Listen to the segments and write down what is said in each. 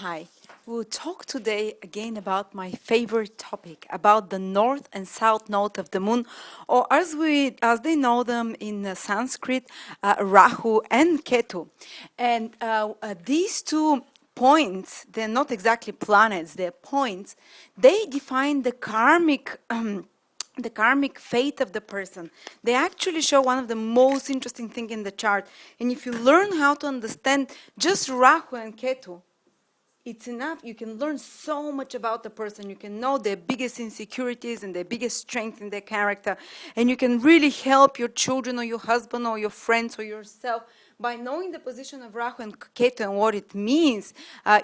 Hi, we'll talk today again about my favorite topic, about the north and south node of the moon, or as they know them in Sanskrit, Rahu and Ketu. And these 2 points, they're not exactly planets, they're points. They define the karmic fate of the person. They actually show one of the most interesting thing in the chart. And if you learn how to understand just Rahu and Ketu, it's enough. You can learn so much about the person. You can know their biggest insecurities and their biggest strength in their character. And you can really help your children or your husband or your friends or yourself by knowing the position of Rahu and Ketu and what it means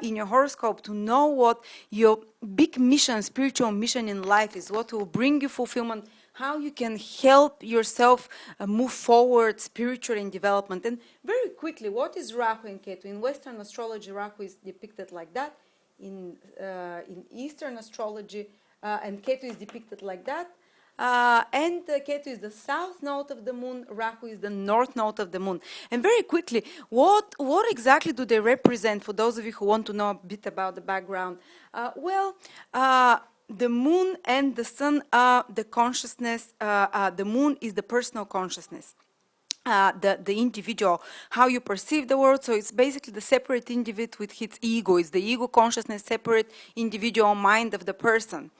in your horoscope, to know what your big mission, spiritual mission in life is, what will bring you fulfillment, how you can help yourself move forward spiritually in development. And very quickly, what is Rahu and Ketu? In Western astrology, Rahu is depicted like that. In Eastern astrology, and Ketu is depicted like that. And Ketu is the south node of the moon, Rahu is the north node of the moon. And very quickly, what exactly do they represent, for those of you who want to know a bit about the background? The moon and the sun are the consciousness. The moon is the personal consciousness. The individual, how you perceive the world. So it's basically the separate individual with its ego. It's the ego consciousness, separate individual mind of the person.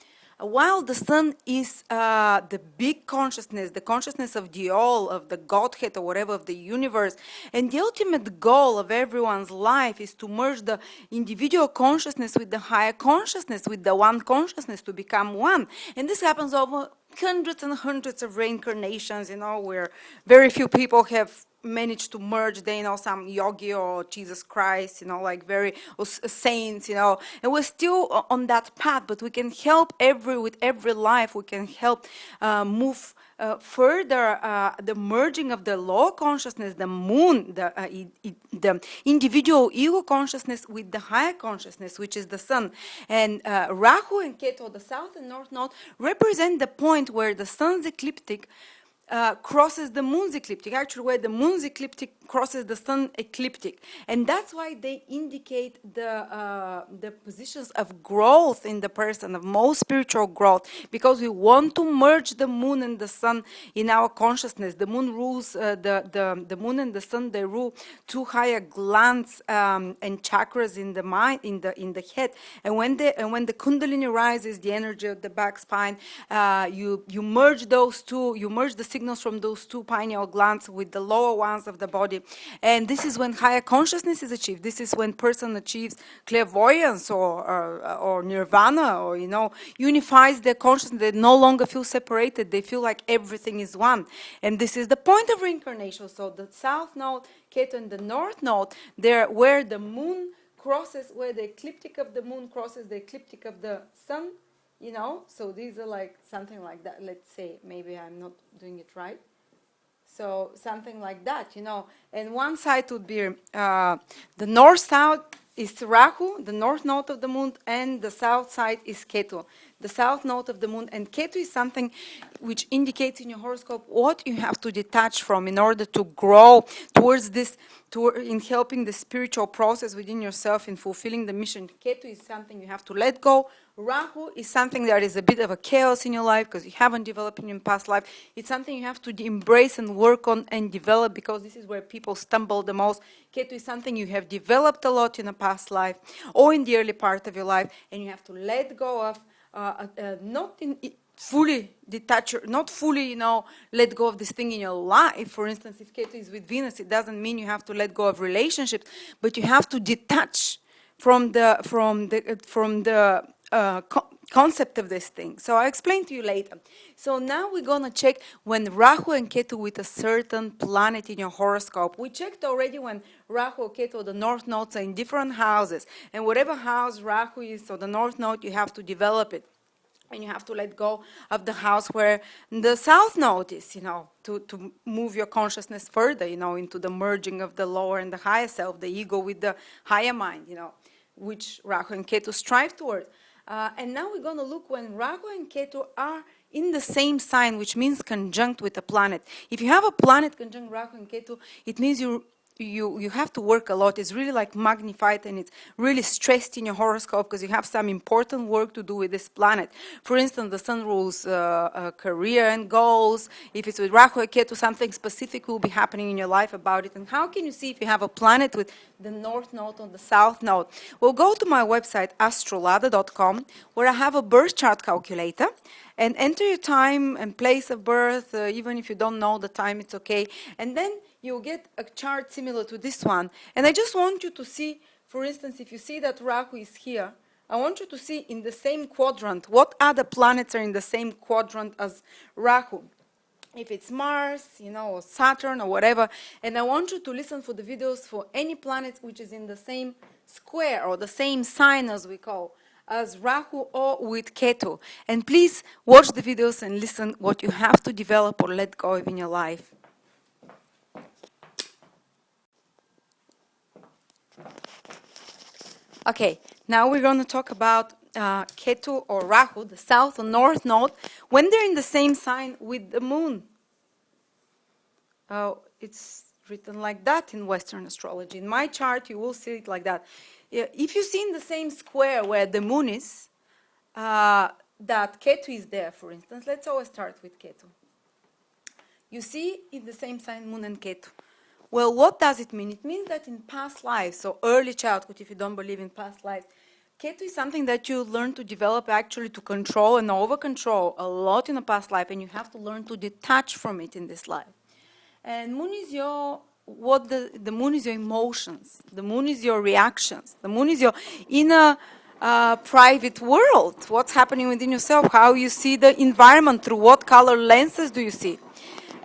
While the sun is the big consciousness, the consciousness of the all, of the Godhead or whatever, of the universe, and the ultimate goal of everyone's life is to merge the individual consciousness with the higher consciousness, with the one consciousness, to become one. And this happens over hundreds and hundreds of reincarnations, where very few people have managed to merge, some yogi or Jesus Christ, or saints, and we're still on that path, but we can help with every life, we can help move further the merging of the lower consciousness, the moon, the individual ego consciousness with the higher consciousness, which is the sun. And Rahu and Ketu, the south and north node, represent the point where the sun's ecliptic crosses the moon's ecliptic, actually where the moon's ecliptic crosses the sun ecliptic. And that's why they indicate the positions of growth in the person, of most spiritual growth, because we want to merge the moon and the sun in our consciousness. The moon rules, the moon and the sun, they rule 2 higher glands and chakras in the mind, in the head. And when the Kundalini rises, the energy of the back spine, you merge those two, you merge the signals from those 2 pineal glands with the lower ones of the body. And this is when higher consciousness is achieved. This is when person achieves clairvoyance or nirvana, or unifies their consciousness. They no longer feel separated. They feel like everything is one. And this is the point of reincarnation. So the south node, Ketu, and the north node, they're where the moon crosses, where the ecliptic of the moon crosses the ecliptic of the sun. So these are like something like that. Let's say, maybe I'm not doing it right. So something like that, And one side would be the north-south is Rahu, the north node of the moon, and the south side is Ketu, the south node of the moon. And Ketu is something which indicates in your horoscope what you have to detach from in order to grow towards this, in helping the spiritual process within yourself, in fulfilling the mission. Ketu is something you have to let go. Rahu is something that is a bit of a chaos in your life because you haven't developed in your past life. It's something you have to embrace and work on and develop, because this is where people stumble the most. Ketu is something you have developed a lot in a past life or in the early part of your life, and you have to let go of, not fully detach, not fully, let go of this thing in your life. For instance, if Ketu is with Venus, it doesn't mean you have to let go of relationships, but you have to detach from the concept of this thing. So I'll explain to you later. So now we're going to check when Rahu and Ketu with a certain planet in your horoscope. We checked already when Rahu or Ketu, the north nodes, are in different houses. And whatever house Rahu is, or the north node, you have to develop it. And you have to let go of the house where the south node is, to move your consciousness further, into the merging of the lower and the higher self, the ego with the higher mind, which Rahu and Ketu strive toward. And now we're going to look when Rahu and Ketu are in the same sign, which means conjunct with a planet. If you have a planet conjunct Rahu and Ketu, it means you have to work a lot. It's really like magnified, and it's really stressed in your horoscope because you have some important work to do with this planet. For instance, the sun rules career and goals. If it's with Rahu or Ketu, something specific will be happening in your life about it. And how can you see if you have a planet with the north node or the south node? Well, go to my website, astrolada.com, where I have a birth chart calculator, and enter your time and place of birth. Even if you don't know the time, it's okay. And then you'll get a chart similar to this one. And I just want you to see, for instance, if you see that Rahu is here, I want you to see in the same quadrant, what other planets are in the same quadrant as Rahu. If it's Mars, or Saturn or whatever. And I want you to listen for the videos for any planet which is in the same square or the same sign, as we call, as Rahu or with Ketu. And please watch the videos and listen what you have to develop or let go of in your life. Okay, now we're going to talk about Ketu or Rahu, the south or north node, when they're in the same sign with the moon. It's written like that in Western astrology. In my chart, you will see it like that. If you see in the same square where the moon is, that Ketu is there, for instance. Let's always start with Ketu. You see in the same sign moon and Ketu. Well, what does it mean? It means that in past lives, so early childhood, if you don't believe in past lives, Ketu is something that you learn to develop, actually to control and over-control a lot in the past life, and you have to learn to detach from it in this life. And moon is your, the moon is your emotions. The moon is your reactions. The moon is your inner private world. What's happening within yourself, how you see the environment, through what color lenses do you see.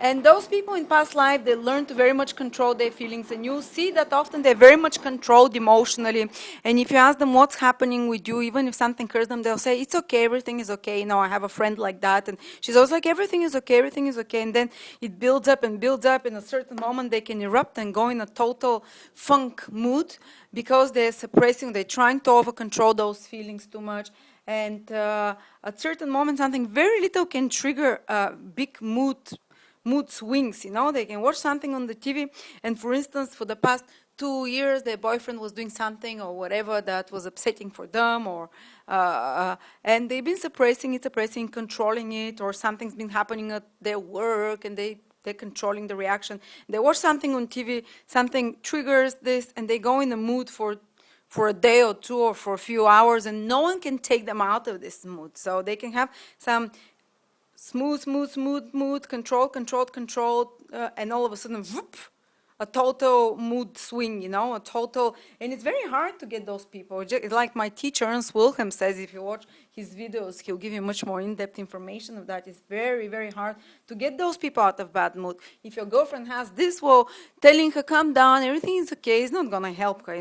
And those people in past life, they learn to very much control their feelings, and you'll see that often they're very much controlled emotionally. And if you ask them what's happening with you, even if something occurs them, they'll say, it's okay, everything is okay. I have a friend like that, and she's always like, everything is okay, everything is okay. And then it builds up and builds up. In a certain moment, they can erupt and go in a total funk mood because they're suppressing, they're trying to over-control those feelings too much. And at certain moments, something very little can trigger a big mood swings. They can watch something on the TV, and for instance, for the past 2 years, their boyfriend was doing something or whatever that was upsetting for them, or and they've been suppressing, controlling it, or something's been happening at their work, and they're controlling the reaction. They watch something on TV, something triggers this, and they go in the mood for a day or two or for a few hours, and no one can take them out of this mood. So they can have some smooth, control, and all of a sudden, whoop, a total mood swing, a total, and it's very hard to get those people. It's like my teacher, Ernst Wilhelm, says, if you watch his videos, he'll give you much more in-depth information of that. It's very, very hard to get those people out of bad mood. If your girlfriend has this, well, telling her, calm down, everything is okay, it's not going to help her,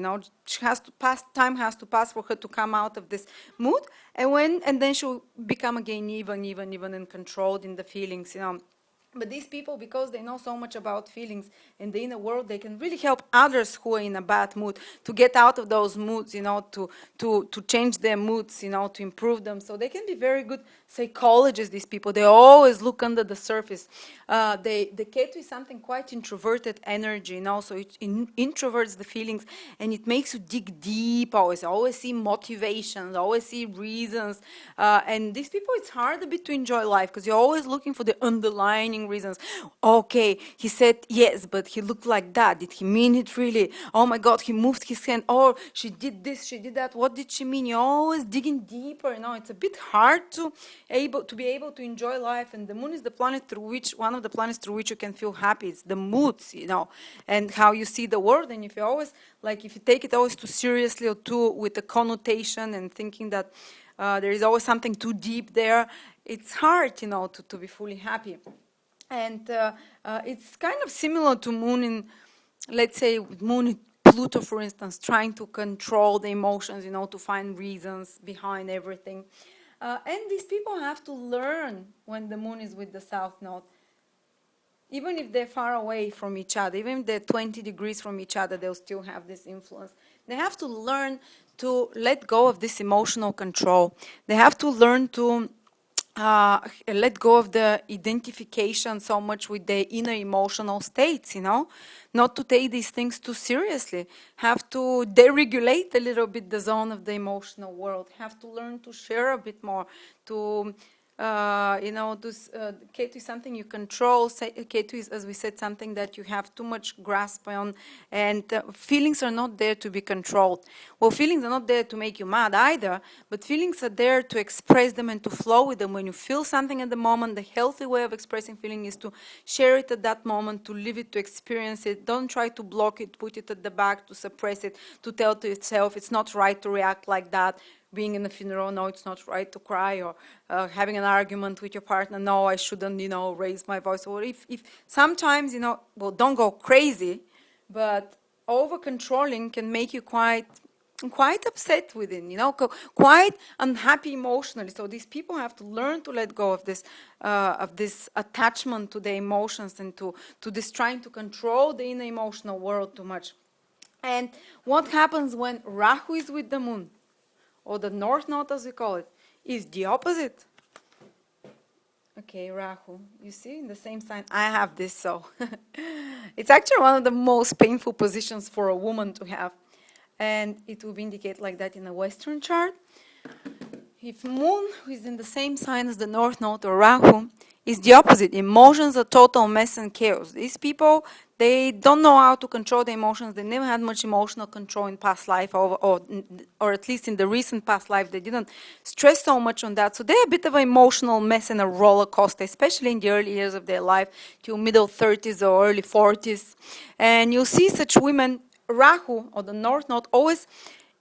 she has to pass, time has to pass for her to come out of this mood, and then she'll become again even and controlled in the feelings, But these people, because they know so much about feelings in the inner world, they can really help others who are in a bad mood to get out of those moods, to change their moods, to improve them. So they can be very good psychologists, these people. They always look under the surface. The Ketu is something quite introverted energy, so it introverts the feelings, and it makes you dig deep always see motivations, always see reasons. And these people, it's hard a bit to enjoy life because you're always looking for the underlying reasons. Okay, he said yes, but he looked like that. Did he mean it really? Oh my God, he moved his hand. Oh, she did this, she did that. What did she mean? You're always digging deeper. It's a bit hard to be able to enjoy life. And the moon is the planet one of the planets through which you can feel happy. It's the moods, and how you see the world. And if you always, if you take it always too seriously or too with a connotation and thinking that there is always something too deep there, it's hard, to be fully happy. And it's kind of similar to moon in, let's say, moon in Pluto, for instance, trying to control the emotions, to find reasons behind everything. And these people have to learn when the moon is with the south node. Even if they're far away from each other, even if they're 20 degrees from each other, they'll still have this influence. They have to learn to let go of this emotional control. They have to learn to let go of the identification so much with the inner emotional states, not to take these things too seriously, have to deregulate a little bit the zone of the emotional world, have to learn to share a bit more, to Ketu is something you control. Ketu is, as we said, something that you have too much grasp on, and feelings are not there to be controlled. Well, feelings are not there to make you mad either, but feelings are there to express them and to flow with them. When you feel something at the moment, the healthy way of expressing feeling is to share it at that moment, to live it, to experience it. Don't try to block it, put it at the back, to suppress it, to tell to itself it's not right to react like that. Being in a funeral, no, it's not right to cry, or having an argument with your partner, no, I shouldn't, raise my voice. Or if sometimes, well, don't go crazy, but over controlling can make you quite upset within, quite unhappy emotionally. So these people have to learn to let go of this attachment to the emotions and to this trying to control the inner emotional world too much. And what happens when Rahu is with the moon, or the north node as we call it, is the opposite. Okay, Rahu, you see, in the same sign, I have this, so it's actually one of the most painful positions for a woman to have, and it will indicate like that in a Western chart. If moon is in the same sign as the north node or Rahu, is the opposite. Emotions are total mess and chaos. These people, they don't know how to control the emotions. They never had much emotional control in past life, or at least in the recent past life. They didn't stress so much on that. So they're a bit of an emotional mess and a roller coaster, especially in the early years of their life, till middle 30s or early 40s. And you'll see such women, Rahu, or the north node, always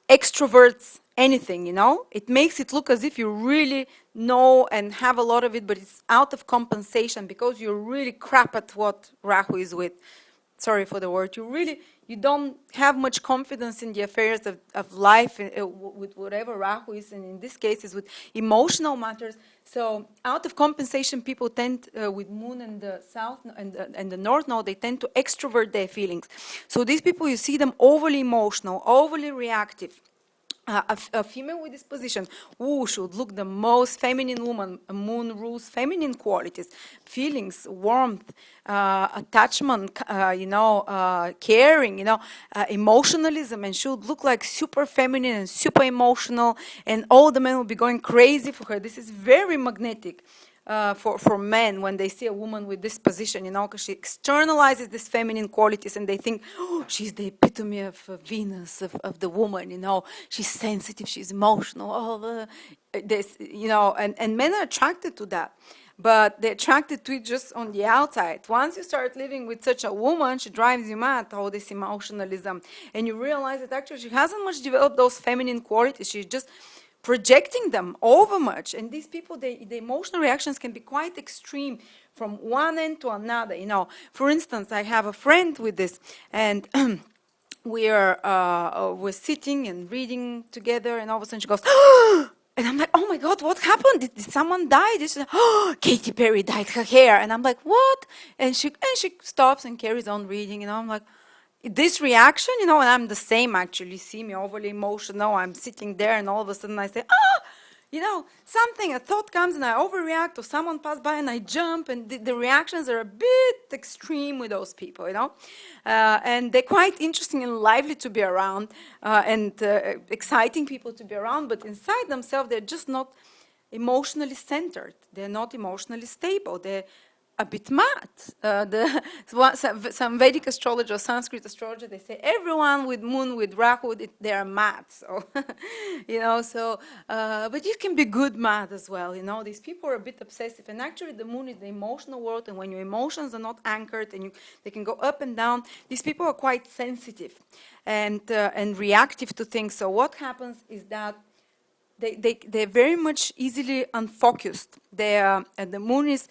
extroverts anything, It makes it look as if you really know and have a lot of it, but it's out of compensation because you're really crap at what Rahu is with. Sorry for the word. You don't have much confidence in the affairs of life with whatever Rahu is, and in this case is with emotional matters. So out of compensation, people tend, with moon and the south and the north node, they tend to extrovert their feelings. So these people, you see them overly emotional, overly reactive. A female with this position should look the most feminine woman. Moon rules feminine qualities, feelings, warmth, attachment, caring, emotionalism, and she would look like super feminine and super emotional, and all the men will be going crazy for her. This is very magnetic. For men when they see a woman with this position, because she externalizes these feminine qualities and they think, she's the epitome of Venus, of the woman, she's sensitive, she's emotional, all this, and men are attracted to that. But they're attracted to it just on the outside. Once you start living with such a woman, she drives you mad, all this emotionalism. And you realize that actually she hasn't much developed those feminine qualities. She's just projecting them over much, and these people, the emotional reactions can be quite extreme from one end to another. For instance, I have a friend with this, and we're sitting and reading together, and all of a sudden she goes, and I'm like, oh my God, what happened? Did someone die? She said, Katy Perry dyed her hair, and I'm like, what? And she stops and carries on reading, I'm like, this reaction, and I'm the same actually. See me overly emotional. I'm sitting there, and all of a sudden I say, a thought comes and I overreact, or someone passed by and I jump, and the reactions are a bit extreme with those people, and they're quite interesting and lively to be around, and exciting people to be around, but inside themselves, they're just not emotionally centered. They're not emotionally stable. They're a bit mad. Some Vedic astrology or Sanskrit astrology, they say everyone with moon, with Rahu, they are mad. So, but you can be good mad as well. These people are a bit obsessive, and actually the moon is the emotional world, and when your emotions are not anchored and they can go up and down, these people are quite sensitive and reactive to things. So what happens is that they're very much easily unfocused. And the moon is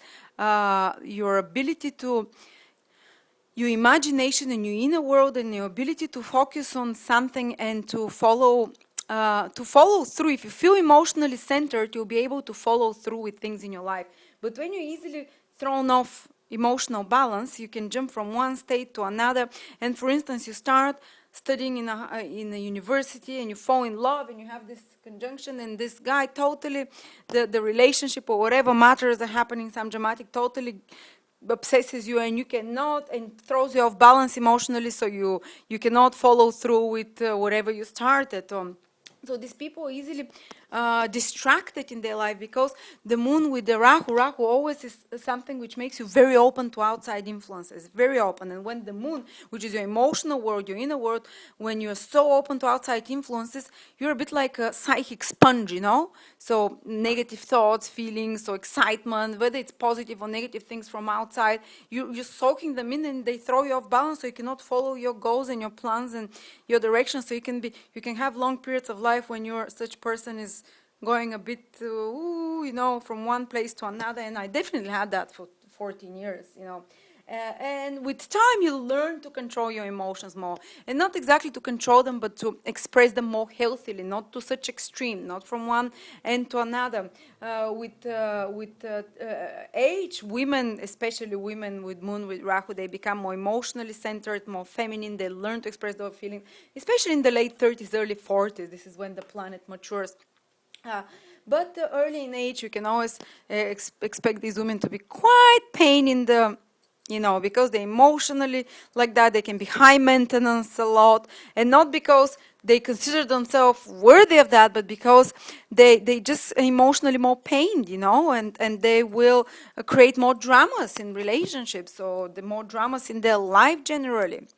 your ability to, your imagination and your inner world, and your ability to focus on something and to follow through. If you feel emotionally centered, you'll be able to follow through with things in your life. But when you're easily thrown off emotional balance, you can jump from one state to another. And for instance, you start studying in a university and you fall in love and you have this conjunction and this guy totally, the relationship or whatever matters are happening, some dramatic, totally obsesses you and you cannot, and throws you off balance emotionally, so you cannot follow through with whatever you started. So these people easily distracted in their life because the moon with the Rahu always is something which makes you very open to outside influences, very open. And when the moon, which is your emotional world, your inner world, when you're so open to outside influences, you're a bit like a psychic sponge, So negative thoughts, feelings, or excitement, whether it's positive or negative things from outside, you're soaking them in and they throw you off balance, so you cannot follow your goals and your plans and your direction. So you can have long periods of life when you're such person is going a bit, from one place to another. And I definitely had that for 14 years, And with time, you learn to control your emotions more. And not exactly to control them, but to express them more healthily, not to such extreme, not from one end to another. With age, women, especially women with moon, with Rahu, they become more emotionally centered, more feminine. They learn to express their feelings, especially in the late 30s, early 40s. This is when the planet matures. But early in age, you can always expect these women to be quite pain in the, because they emotionally like that. They can be high maintenance a lot, and not because they consider themselves worthy of that, but because they just emotionally more pained, and they will create more dramas in relationships, or the more dramas in their life generally.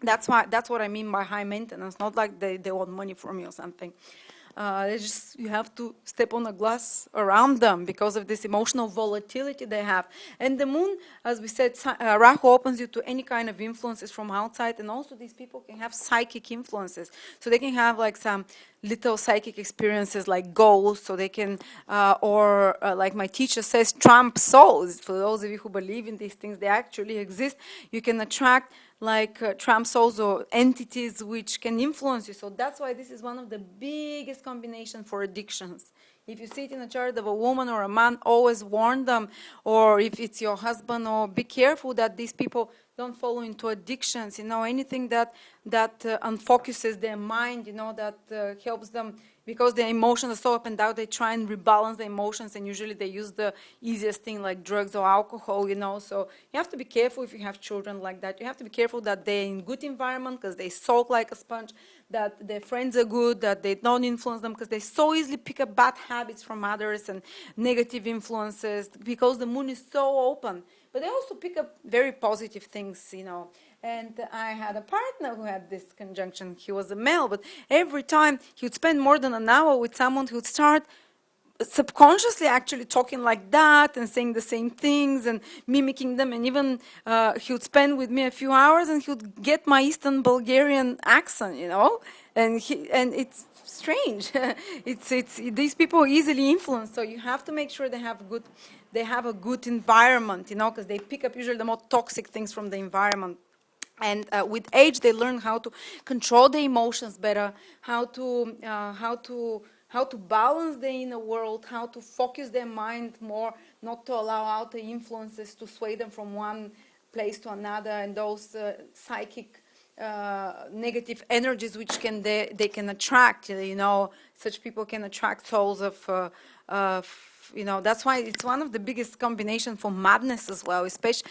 That's what I mean by high maintenance. Not like they want money from you or something. You have to step on a glass around them because of this emotional volatility they have. And the moon, as we said, Rahu opens you to any kind of influences from outside, and also these people can have psychic influences. So they can have like some little psychic experiences like ghosts, so they can, like my teacher says, trump souls. For those of you who believe in these things, they actually exist. You can attract like trump souls or entities which can influence you. So that's why this is one of the biggest combinations for addictions. If you see it in a chart of a woman or a man, always warn them. Or if it's your husband, or be careful that these people don't fall into addictions, anything that unfocuses their mind, that helps them, because their emotions are so up and down, they try and rebalance the emotions, and usually they use the easiest thing like drugs or alcohol, So you have to be careful if you have children like that. You have to be careful that they're in good environment, because they soak like a sponge, that their friends are good, that they don't influence them, because they so easily pick up bad habits from others and negative influences, because the moon is so open. But they also pick up very positive things, And I had a partner who had this conjunction. He was a male, but every time he would spend more than an hour with someone, he would start subconsciously actually talking like that and saying the same things and mimicking them. And even he would spend with me a few hours and he would get my Eastern Bulgarian accent, And it's strange. it's these people are easily influenced, so you have to make sure they have a good environment, because they pick up usually the more toxic things from the environment. And with age, they learn how to control the emotions better, how to balance the inner world, how to focus their mind more, not to allow outer influences to sway them from one place to another, and those psychic negative energies which they can attract. Such people can attract souls of that's why it's one of the biggest combination for madness as well, especially,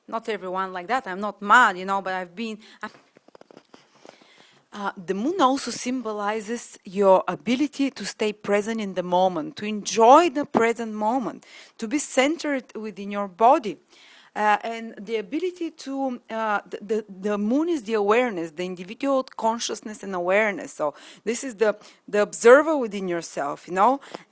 not everyone like that. I'm not mad, but I've been. The moon also symbolizes your ability to stay present in the moment, to enjoy the present moment, to be centered within your body. And the ability to, the moon is the awareness, the individual consciousness and awareness. So this is the observer within yourself,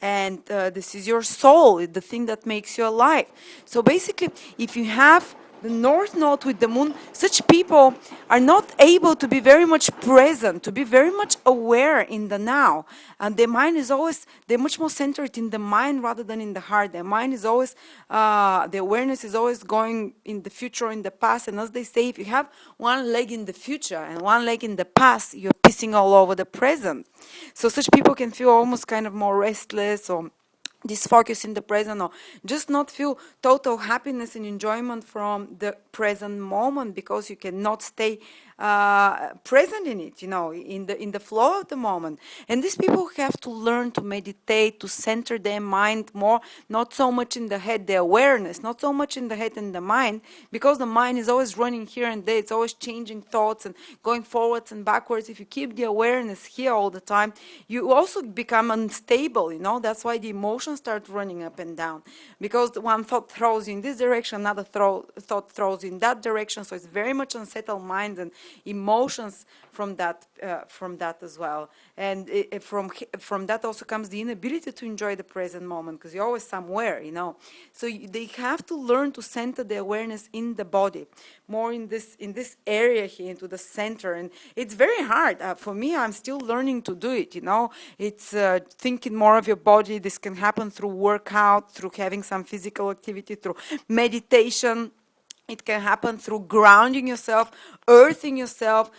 and this is your soul, the thing that makes you alive. So basically, if you have the north node with the moon, such people are not able to be very much present, to be very much aware in the now. And their mind is always, they're much more centered in the mind rather than in the heart. Their mind is always, the awareness is always going in the future or in the past. And as they say, if you have one leg in the future and one leg in the past, you're pissing all over the present. So such people can feel almost kind of more restless, or this focus in the present, or just not feel total happiness and enjoyment from the present moment, because you cannot stay present in it, in the flow of the moment. And these people have to learn to meditate, to center their mind more, not so much in the head, the awareness, not so much in the head and the mind, because the mind is always running here and there, it's always changing thoughts and going forwards and backwards. If you keep the awareness here all the time, you also become unstable, that's why the emotions start running up and down, because the one thought throws you in this direction, another thought throws you in that direction, so it's very much unsettled mind and emotions from that as well. And from that also comes the inability to enjoy the present moment, because you're always somewhere, So they have to learn to center the awareness in the body, more in this area here, into the center. And it's very hard. For me, I'm still learning to do it, It's thinking more of your body. This can happen through workout, through having some physical activity, through meditation. It can happen through grounding yourself, earthing yourself,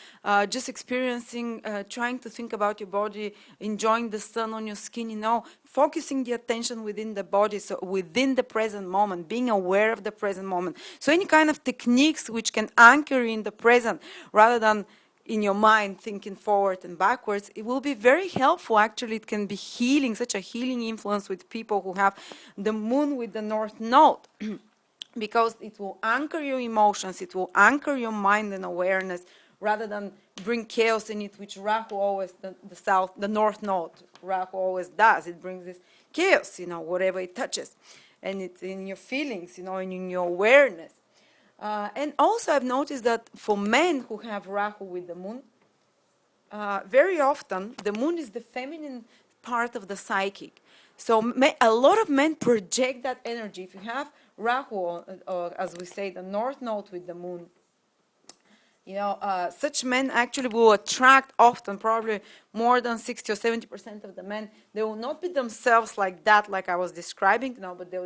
just experiencing, trying to think about your body, enjoying the sun on your skin, focusing the attention within the body, so within the present moment, being aware of the present moment. So any kind of techniques which can anchor you in the present rather than in your mind thinking forward and backwards, it will be very helpful. Actually, it can be healing, such a healing influence with people who have the moon with the north node. Because it will anchor your emotions, it will anchor your mind and awareness, rather than bring chaos in it, which Rahu always, the north node, Rahu always does. It brings this chaos, whatever it touches. And it's in your feelings, and in your awareness. And also I've noticed that for men who have Rahu with the moon, very often the moon is the feminine part of the psychic. So a lot of men project that energy. If you have Rahu, or as we say, the north node with the moon, such men actually will attract often, probably more than 60 or 70% of the men. They will not be themselves like that, like I was describing, but they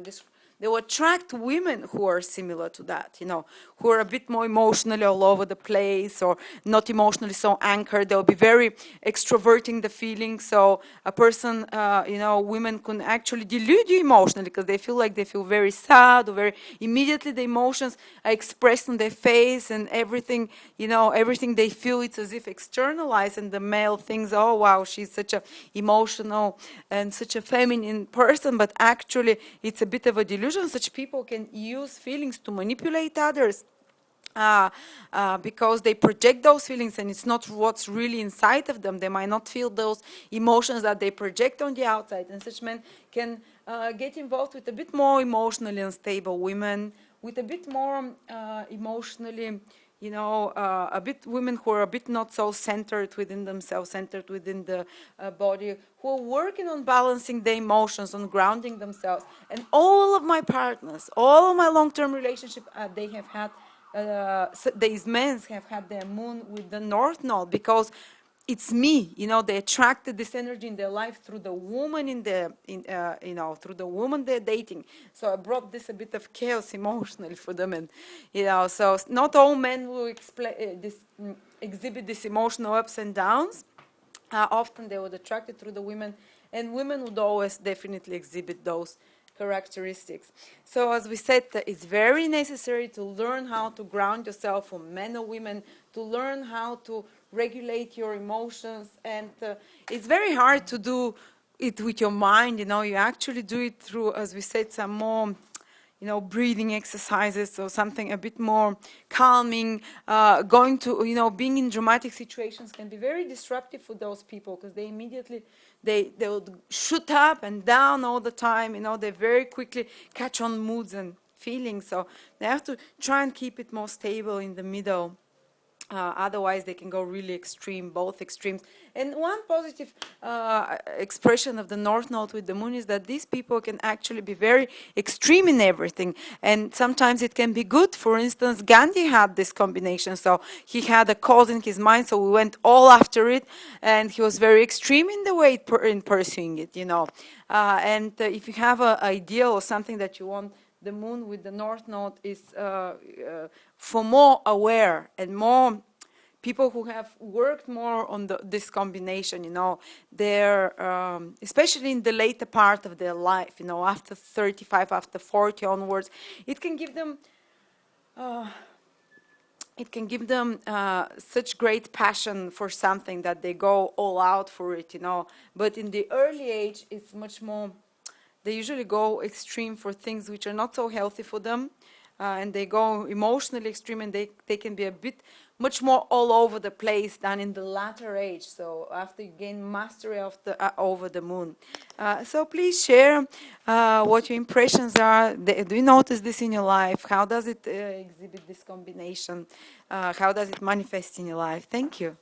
will attract women who are similar to that, who are a bit more emotionally all over the place, or not emotionally so anchored. They'll be very extroverting the feelings. So a person, women can actually delude you emotionally, because they feel very sad, or very immediately the emotions are expressed on their face, and everything, everything they feel, it's as if externalized, and the male thinks, oh wow, she's such a emotional and such a feminine person, but actually it's a bit of a delusion. Such people can use feelings to manipulate others, because they project those feelings, and it's not what's really inside of them. They might not feel those emotions that they project on the outside, and such men can get involved with a bit more emotionally unstable women, with a bit more emotionally, a bit women who are a bit not so centered within themselves, centered within the body, who are working on balancing their emotions, on grounding themselves. And all of my partners, all of my long-term relationship, they have had, these men have had their moon with the north node, because it's me, they attracted this energy in their life through the woman through the woman they're dating. So I brought this a bit of chaos emotionally for them, and so not all men will exhibit this emotional ups and downs. Often they would attract it through the women, and women would always definitely exhibit those characteristics. So as we said, it's very necessary to learn how to ground yourself, for men or women, to learn how to regulate your emotions. And it's very hard to do it with your mind, you actually do it through, as we said, some more breathing exercises, or something a bit more calming. Going to, being in dramatic situations can be very disruptive for those people, because they immediately, they would shoot up and down all the time, they very quickly catch on moods and feelings. So they have to try and keep it more stable in the middle. Otherwise, they can go really extreme, both extremes. And one positive expression of the North Node with the Moon is that these people can actually be very extreme in everything. And sometimes it can be good. For instance, Gandhi had this combination. So he had a cause in his mind, so we went all after it. And he was very extreme in the way in pursuing it, And if you have an ideal or something that you want, the Moon with the North Node is for more aware and more people who have worked more on this combination, they're, especially in the later part of their life, after 35, after 40 onwards, it can give them it can give them such great passion for something that they go all out for it, you know. But in the early age, it's much more, they usually go extreme for things which are not so healthy for them, and they go emotionally extreme, and they can be a bit much more all over the place than in the latter age. So after you gain mastery of the over the moon. So please share what your impressions are. Do you notice this in your life? How does it exhibit this combination? How does it manifest in your life? Thank you.